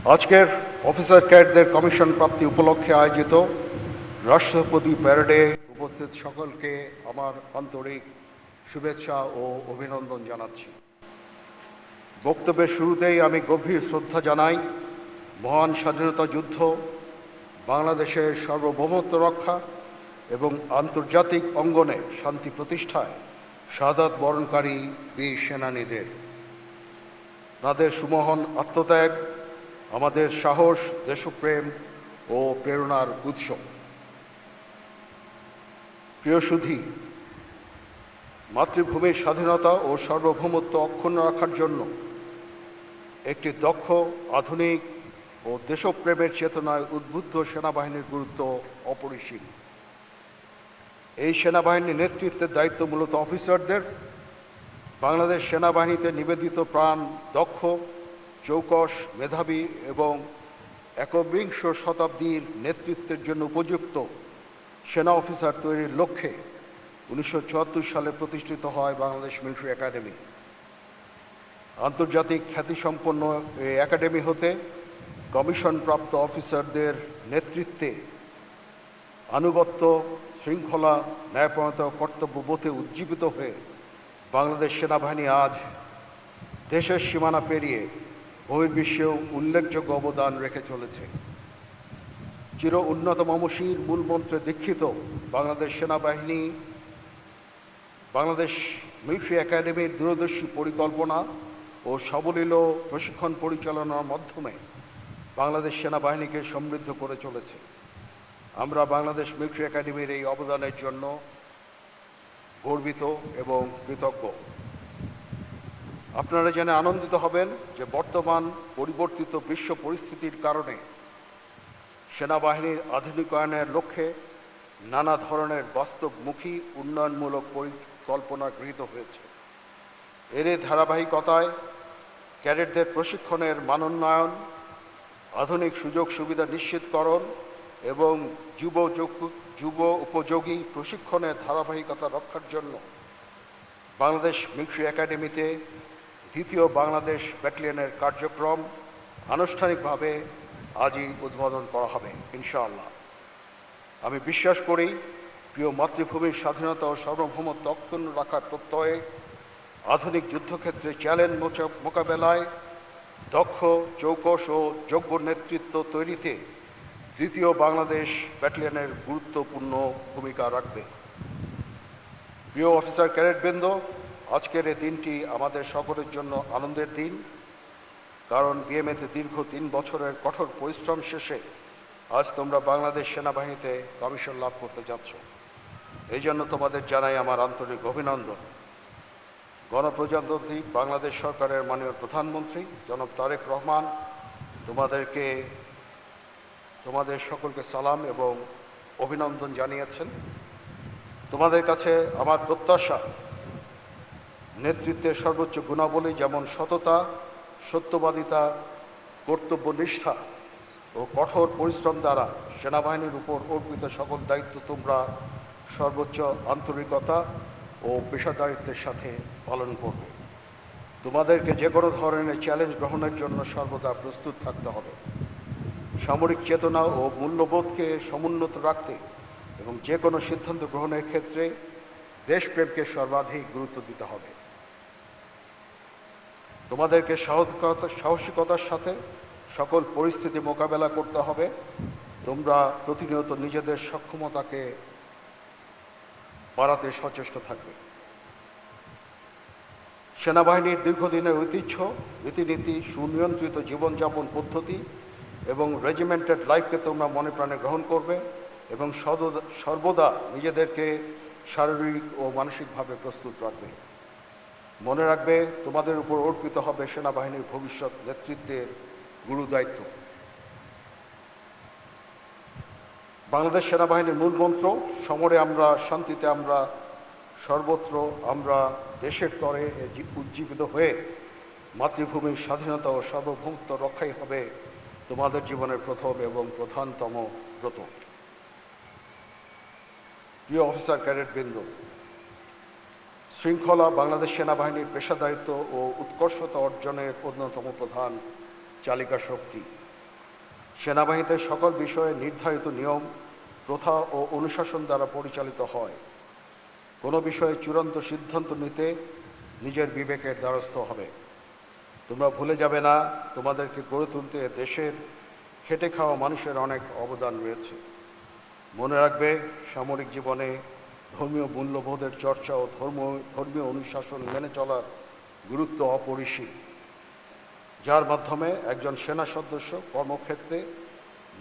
আজকের officer ক্যাডেটদের commission প্রাপ্তি উপলক্ষে আয়োজিত রাষ্ট্রপতি প্যারেডে উপস্থিত সকলকে আমার আন্তরিক শুভেচ্ছা ও অভিনন্দন জানাচ্ছি। বক্তব্যের শুরুতেই আমি গভীর শ্রদ্ধা জানাই মহান স্বাধীনতা যুদ্ধ, বাংলাদেশের সার্বভৌমত্ব রক্ষা এবং আন্তর্জাতিক অঙ্গনে শান্তি প্রতিষ্ঠায় শাহাদাত বরণকারী বীর সেনানীদের। তাদের সুমহান আত্মত্যাগ আমাদের সাহস, দেশপ্রেম ও প্রেরণার উৎস। প্রিয় সুধী, মাতৃভূমির স্বাধীনতা ও সার্বভৌমত্ব অক্ষুণ্ণ রাখার জন্য একটি দক্ষ, আধুনিক ও দেশপ্রেমের চেতনায় উদ্বুদ্ধ সেনাবাহিনীর গুরুত্ব অপরিসীম। এই সেনাবাহিনীর নেতৃত্বের দায়িত্ব মূলত অফিসারদের। বাংলাদেশ সেনাবাহিনীতে নিবেদিত প্রাণ, দক্ষ, চৌকস, মেধাবী এবং একবিংশ শতাব্দীর নেতৃত্বের জন্য উপযুক্ত সেনা অফিসার তৈরির লক্ষ্যে 1974 সালে প্রতিষ্ঠিত হয় বাংলাদেশ মিলিটারি একাডেমি। আন্তর্জাতিক খ্যাতিসম্পন্ন এই একাডেমি হতে কমিশনপ্রাপ্ত অফিসারদের নেতৃত্বে আনুগত্য, শৃঙ্খলা, ন্যায়পরায়ণতা ও কর্তব্যবোধে উজ্জীবিত হয়ে বাংলাদেশ সেনাবাহিনী আজ দেশের সীমানা পেরিয়ে বহির্বিশ্বেও উল্লেখযোগ্য অবদান রেখে চলেছে। চির উন্নত মমশির মূলমন্ত্রে দীক্ষিত বাংলাদেশ সেনাবাহিনী বাংলাদেশ মিলিটারি একাডেমির দূরদর্শী পরিকল্পনা ও সাবলীল প্রশিক্ষণ পরিচালনার মাধ্যমে বাংলাদেশ সেনাবাহিনীকে সমৃদ্ধ করে চলেছে। আমরা বাংলাদেশ মিলিটারি একাডেমির এই অবদানের জন্য গর্বিত এবং কৃতজ্ঞ। আপনারা জেনে আনন্দিত হবেন যে বর্তমান পরিবর্তিত বিশ্ব পরিস্থিতির কারণে সেনাবাহিনীর আধুনিকায়নের লক্ষ্যে নানা ধরনের বাস্তবমুখী উন্নয়নমূলক পরিকল্পনা গৃহীত হয়েছে। এর ধারাবাহিকতায় ক্যাডেটদের প্রশিক্ষণের মানোন্নয়ন, আধুনিক সুযোগ সুবিধা নিশ্চিতকরণ এবং যুব উপযোগী প্রশিক্ষণের ধারাবাহিকতা রক্ষার জন্য বাংলাদেশ মিলিটারি একাডেমিতে দ্বিতীয় বাংলাদেশ ব্যাটালিয়নের কার্যক্রম আনুষ্ঠানিকভাবে আজই উদ্বোধন করা হবে ইনশাআল্লাহ। আমি বিশ্বাস করি প্রিয় মাতৃভূমির স্বাধীনতা ও সার্বভৌমত্ব অক্ষুণ্ণ রাখার প্রত্যয়ে আধুনিক যুদ্ধক্ষেত্রে চ্যালেঞ্জ মোকাবেলায় দক্ষ, চৌকস ও যোগ্য নেতৃত্ব তৈরিতে দ্বিতীয় বাংলাদেশ ব্যাটালিয়নের গুরুত্বপূর্ণ ভূমিকা রাখবে। প্রিয় অফিসার ক্যাডেটবৃন্দ, আজকের এই দিনটি আমাদের সকলের জন্য আনন্দের দিন, কারণ বিএমএতে দীর্ঘ 3 বছরের কঠোর পরিশ্রম শেষে আজ তোমরা বাংলাদেশ সেনাবাহিনীতে কমিশন লাভ করতে যাচ্ছ। এই জন্য তোমাদের জানাই আমার আন্তরিক অভিনন্দন। গণপ্রজাতন্ত্রী বাংলাদেশ সরকারের মাননীয় প্রধানমন্ত্রী জনাব তারেক রহমান তোমাদের সকলকে সালাম এবং অভিনন্দন জানিয়েছেন। তোমাদের কাছে আমার প্রত্যাশা, নেতৃত্বের সর্বোচ্চ গুণাবলী যেমন সততা, সত্যবাদিতা, কর্তব্যনিষ্ঠা ও কঠোর পরিশ্রম দ্বারা সেনাবাহিনীর উপর অর্পিত সকল দায়িত্ব তোমরা সর্বোচ্চ আন্তরিকতা ও পেশাদারিত্বের সাথে পালন করবে। তোমাদেরকে যে কোনো ধরনের চ্যালেঞ্জ গ্রহণের জন্য সর্বদা প্রস্তুত থাকতে হবে। সামরিক চেতনা ও মূল্যবোধকে সমুন্নত রাখতে এবং যে কোনো সিদ্ধান্ত গ্রহণের ক্ষেত্রে দেশপ্রেমকে সর্বাধিক গুরুত্ব দিতে হবে। তোমাদেরকে সাহসিকতার সাথে সকল পরিস্থিতি মোকাবেলা করতে হবে। তোমরা প্রতিনিয়ত নিজেদের সক্ষমতাকে বাড়াতে সচেষ্ট থাকবে। সেনাবাহিনীর দীর্ঘদিনের ঐতিহ্য, রীতিনীতি, সুনিয়ন্ত্রিত জীবনযাপন পদ্ধতি এবং রেজিমেন্টেড লাইফকে তোমরা মনে প্রাণে গ্রহণ করবে এবং সর্বদা নিজেদেরকে শারীরিক ও মানসিকভাবে প্রস্তুত রাখবে। মনে রাখবে, তোমাদের উপর অর্পিত হবে সেনাবাহিনীর ভবিষ্যৎ নেতৃত্বের গুরু দায়িত্ব। বাংলাদেশ সেনাবাহিনীর মূল মন্ত্র, সমরে আমরা, শান্তিতে আমরা, সর্বত্র আমরা দেশের তরে উজ্জীবিত হয়ে মাতৃভূমির স্বাধীনতা ও সার্বভৌমত্ব রক্ষাই হবে তোমাদের জীবনের প্রথম এবং প্রধানতম ব্রত। প্রিয় অফিসার ক্যাডেটবৃন্দ, শৃঙ্খলা বাংলাদেশ সেনাবাহিনীর পেশাদারিত্ব ও উৎকর্ষতা অর্জনের অন্যতম প্রধান চালিকা শক্তি। সেনাবাহিনীতে সকল বিষয়ে নির্ধারিত নিয়ম, প্রথা ও অনুশাসন দ্বারা পরিচালিত হয়। কোনো বিষয়ে চূড়ান্ত সিদ্ধান্ত নিতে নিজের বিবেকের দ্বারস্থ হবে। তোমরা ভুলে যাবে না, তোমাদেরকে গড়ে তুলতে দেশের খেটে খাওয়া মানুষের অনেক অবদান রয়েছে। মনে রাখবে, সামরিক জীবনে ধর্মীয় মূল্যবোধের চর্চা ও ধর্মীয় অনুশাসন মেনে চলার গুরুত্ব অপরিসীম, যার মাধ্যমে একজন সেনা সদস্য কর্মক্ষেত্রে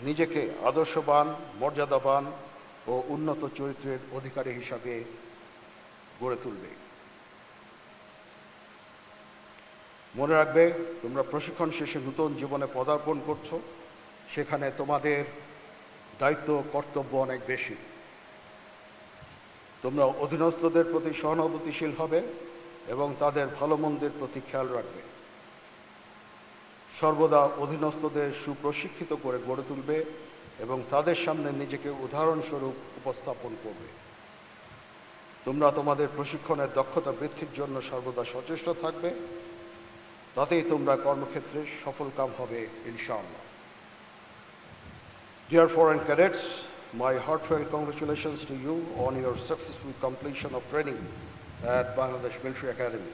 নিজেকে আদর্শবান, মর্যাদাবান ও উন্নত চরিত্রের অধিকারী হিসাবে গড়ে তুলবে। মনে রাখবে, তোমরা প্রশিক্ষণ শেষে নতুন জীবনে পদার্পণ করছো। সেখানে তোমাদের দায়িত্ব, কর্তব্য অনেক বেশি। তোমরা অধীনস্থদের প্রতি সহানুভূতিশীল হবে এবং তাদের ভালো মন্দের প্রতি খেয়াল রাখবে। সর্বদা অধীনস্থদের সুপ্রশিক্ষিত করে গড়ে তুলবে এবং তাদের সামনে নিজেকে উদাহরণস্বরূপ উপস্থাপন করবে। তোমরা তোমাদের প্রশিক্ষণের দক্ষতা বৃদ্ধির জন্য সর্বদা সচেষ্ট থাকবে। তাতেই তোমরা কর্মক্ষেত্রে সফলকাম হবে, ইনশাআল্লাহ। Dear foreign cadets, my heartfelt congratulations to you on your successful completion of training at Bangladesh Military Academy.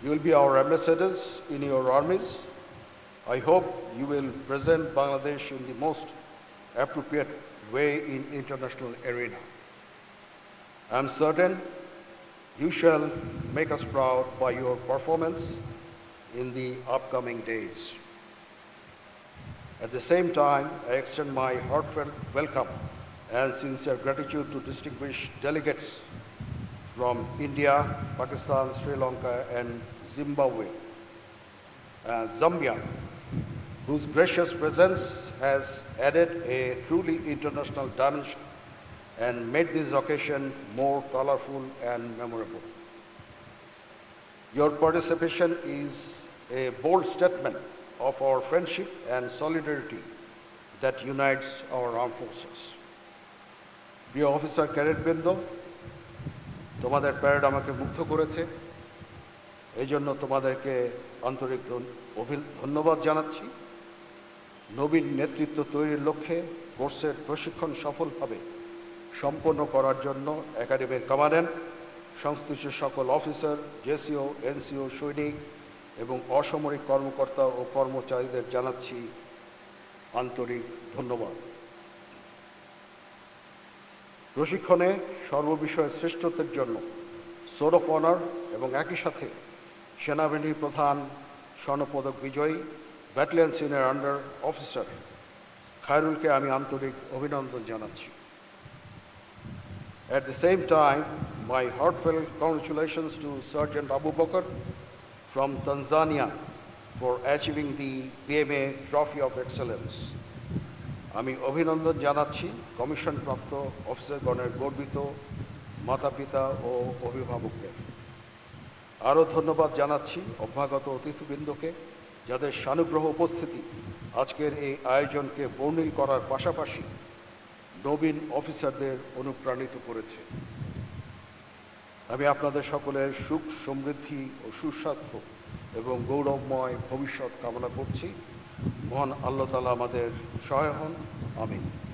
You will be our ambassadors in your armies. I hope you will present Bangladesh in the most appropriate way in international arena. I am certain you shall make us proud by your performance in the upcoming days. At the same time, I extend my heartfelt welcome and sincere gratitude to distinguished delegates from India, Pakistan, Sri Lanka, and Zambia, whose gracious presence has added a truly international dimension and made this occasion more colorful and memorable. Your participation is a bold statement of our friendship and solidarity that unites our armed forces. প্রিয় officer ক্যাডেটবৃন্দ, তোমাদের parade আমাকে মুগ্ধ করেছে। এই জন্য তোমাদেরকে আন্তরিক ধন্যবাদ জানাচ্ছি। নবীন নেতৃত্ব তৈরির লক্ষ্যে কোর্সের প্রশিক্ষণ সফলভাবে সম্পন্ন করার জন্য একাডেমির কমান্ড্যান্ট, সংশ্লিষ্ট সকল অফিসার, জেসিও, এনসিও, সৈনিক এবং অসামরিক কর্মকর্তা ও কর্মচারীদের জানাচ্ছি আন্তরিক ধন্যবাদ। প্রশিক্ষণে সর্ববিষয়ে শ্রেষ্ঠত্বের জন্য সোর্ড অফ অনার এবং একই সাথে সেনাবাহিনীর প্রধান স্বর্ণপদক বিজয়ী ব্যাটালিয়ন সিনিয়র আন্ডার অফিসার খায়রুলকে আমি আন্তরিক অভিনন্দন জানাচ্ছি। At the same time, my heartfelt congratulations to Sergeant Abu Bakr from Tanzania for achieving the BMA Trophy of Excellence. আমি অভিনন্দন জানাচ্ছি কমিশনপ্রাপ্ত অফিসারগণের গর্বিত মাতা-পিতা ও অভিভাবকদের। আরও ধন্যবাদ জানাচ্ছি অভ্যাগত অতিথিবৃন্দকে, যাদের সানুগ্রহ উপস্থিতি আজকের এই আয়োজনকে বর্ণিল করার পাশাপাশি নবীন অফিসারদের অনুপ্রাণিত করেছে। আমি আপনাদের সকলের সুখ, সমৃদ্ধি ও সুস্বাস্থ্য এবং গৌরবময় ভবিষ্যৎ কামনা করছি। মহান আল্লাহ তাআলা আমাদের সহায় হন। আমিন।